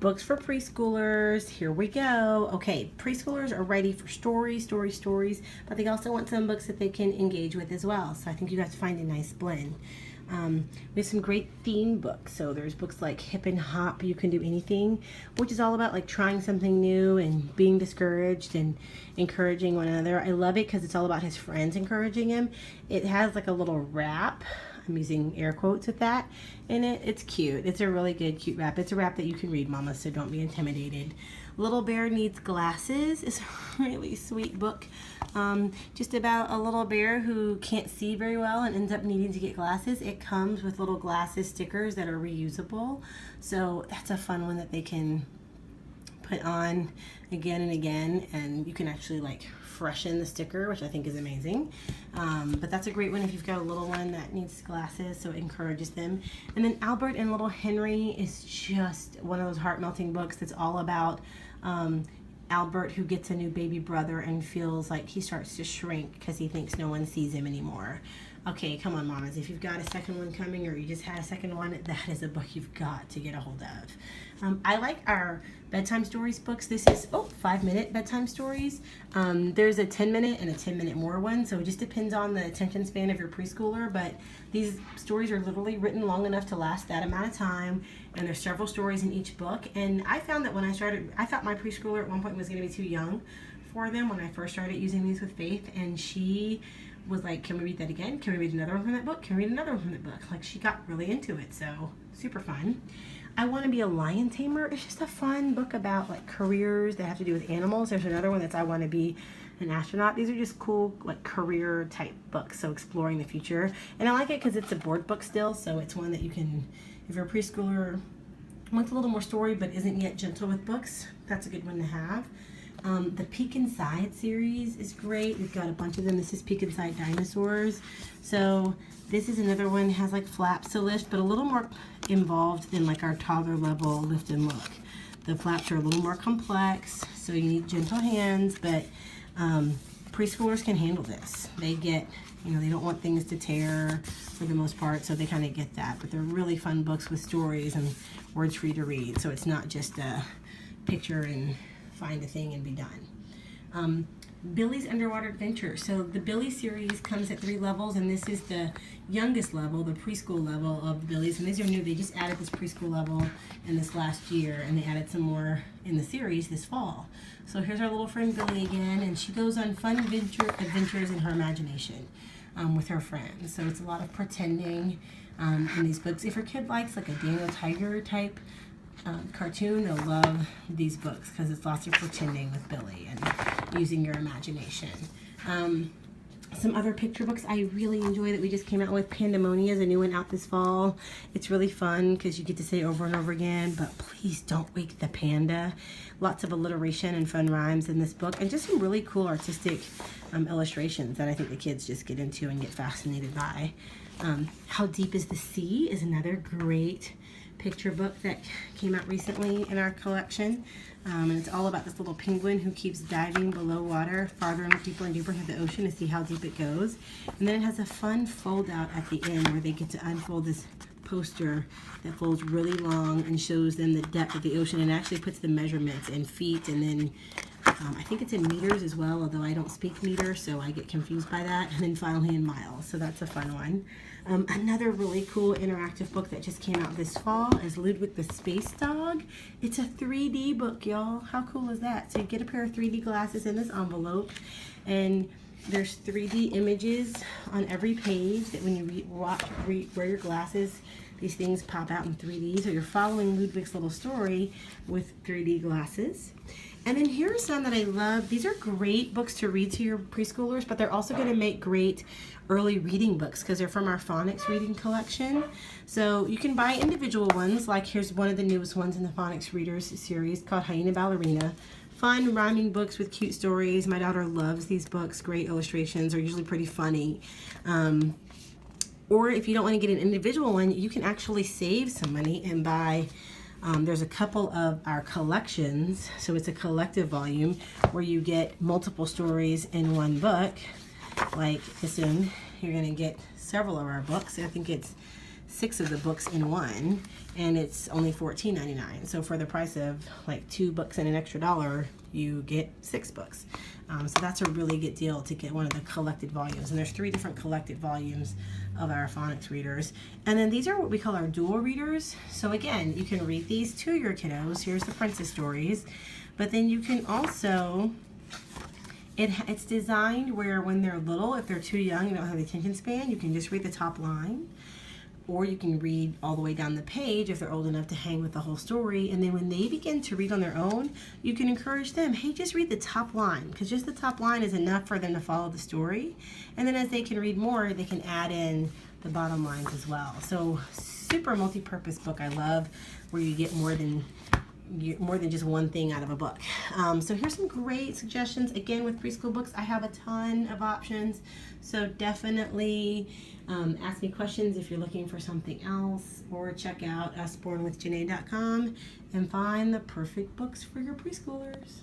Books for preschoolers. Here we go. Okay, preschoolers are ready for stories, but they also want some books that they can engage with as well. So I think you guys find a nice blend. We have some great theme books. So there's books like Hip and Hop, You Can Do Anything, which is all about like trying something new and being discouraged and encouraging one another. I love it because it's all about his friends encouraging him. It has like a little rap. I'm using air quotes with that in it. It's cute. It's a really good, cute rap. It's a rap that you can read, Mama, so don't be intimidated. Little Bear Needs Glasses is a really sweet book. Just about a little bear who can't see very well and ends up needing to get glasses. It comes with little glasses stickers that are reusable. So that's a fun one that they can put on again and again, and you can actually like freshen the sticker, which I think is amazing. But that's a great one if you've got a little one that needs glasses, so it encourages them. And then Albert and Little Henry is just one of those heart-melting books that's all about Albert, who gets a new baby brother and feels like he starts to shrink because he thinks no one sees him anymore. Okay, come on, mamas. If you've got a second one coming or you just had a second one, that is a book you've got to get a hold of. I like our bedtime stories books. This is 5-minute bedtime stories. There's a 10-minute and a 10-minute more one, so it just depends on the attention span of your preschooler, but these stories are literally written long enough to last that amount of time, and there's several stories in each book. And I found that when I started, I thought my preschooler at one point was going to be too young for them when I first started using these with Faith, and she was like, can we read that again? Can we read another one from that book? Can we read another one from that book? Like, she got really into it, so super fun. I Want to Be a Lion Tamer. It's just a fun book about like careers that have to do with animals. There's another one that's I Want to Be an Astronaut. These are just cool like career type books, so exploring the future. And I like it because it's a board book still, so it's one that you can, if you're a preschooler, wants a little more story but isn't yet gentle with books, that's a good one to have. The Peek Inside series is great. We've got a bunch of them. This is Peek Inside Dinosaurs. So this is another one, has like flaps to lift, but a little more involved than like our toddler level lift and look. The flaps are a little more complex, so you need gentle hands, but preschoolers can handle this. They get, they don't want things to tear for the most part, so they kind of get that. But they're really fun books with stories and words for you to read, so it's not just a picture and find a thing and be done. Billy's Underwater Adventure. So the Billy series comes at 3 levels, and this is the youngest level, the preschool level of the Billies. And these are new. They just added this preschool level in this last year, and they added some more in the series this fall. So here's our little friend Billy again, and she goes on fun adventures in her imagination with her friends. So it's a lot of pretending in these books. If your kid likes like a Daniel Tiger type cartoon, they'll love these books because it's lots of pretending with Billy and using your imagination. Some other picture books I really enjoy that we just came out with. Pandemonia is a new one out this fall. It's really fun because you get to say over and over again, but please don't wake the panda. Lots of alliteration and fun rhymes in this book, and just some really cool artistic illustrations that I think the kids just get into and get fascinated by. How Deep is the Sea is another great picture book that came out recently in our collection, and it's all about this little penguin who keeps diving below water farther and deeper into the ocean to see how deep it goes. And then it has a fun fold out at the end where they get to unfold this poster that folds really long and shows them the depth of the ocean, and actually puts the measurements in feet, and then I think it's in meters as well, although I don't speak meter, so I get confused by that, and then finally in miles, so that's a fun one. Another really cool interactive book that just came out this fall is Ludwig the Space Dog. It's a 3D book, y'all. How cool is that? So you get a pair of 3D glasses in this envelope, and there's 3D images on every page that when you wear your glasses, these things pop out in 3D, so you're following Ludwig's little story with 3D glasses. And then here are some that I love. These are great books to read to your preschoolers, but they're also going to make great early reading books because they're from our Phonics reading collection. So you can buy individual ones, like here's one of the newest ones in the Phonics Readers series called Hyena Ballerina. Fun rhyming books with cute stories. My daughter loves these books. Great illustrations. Are usually pretty funny. Or if you don't want to get an individual one, you can actually save some money and buy there's a couple of our collections, so it's a collective volume where you get multiple stories in one book. Like this one, you're going to get several of our books. I think it's 6 of the books in one, and it's only $14.99. So for the price of like 2 books and an extra $1, you get 6 books. So that's a really good deal to get one of the collected volumes. And there's 3 different collected volumes of our phonics readers. And then these are what we call our dual readers. So again, you can read these to your kiddos. Here's the princess stories. But then you can also, it's designed where when they're little, if they're too young and don't have the attention span, you can just read the top line. Or you can read all the way down the page if they're old enough to hang with the whole story. And then when they begin to read on their own, you can encourage them, hey, just read the top line, because just the top line is enough for them to follow the story. And then as they can read more, they can add in the bottom lines as well. So super multi-purpose book. I love where you get more than just one thing out of a book. So here's some great suggestions. Again, with Preschool Books, I have a ton of options. So definitely ask me questions if you're looking for something else, or check out usbornwithjanae.com and find the perfect books for your preschoolers.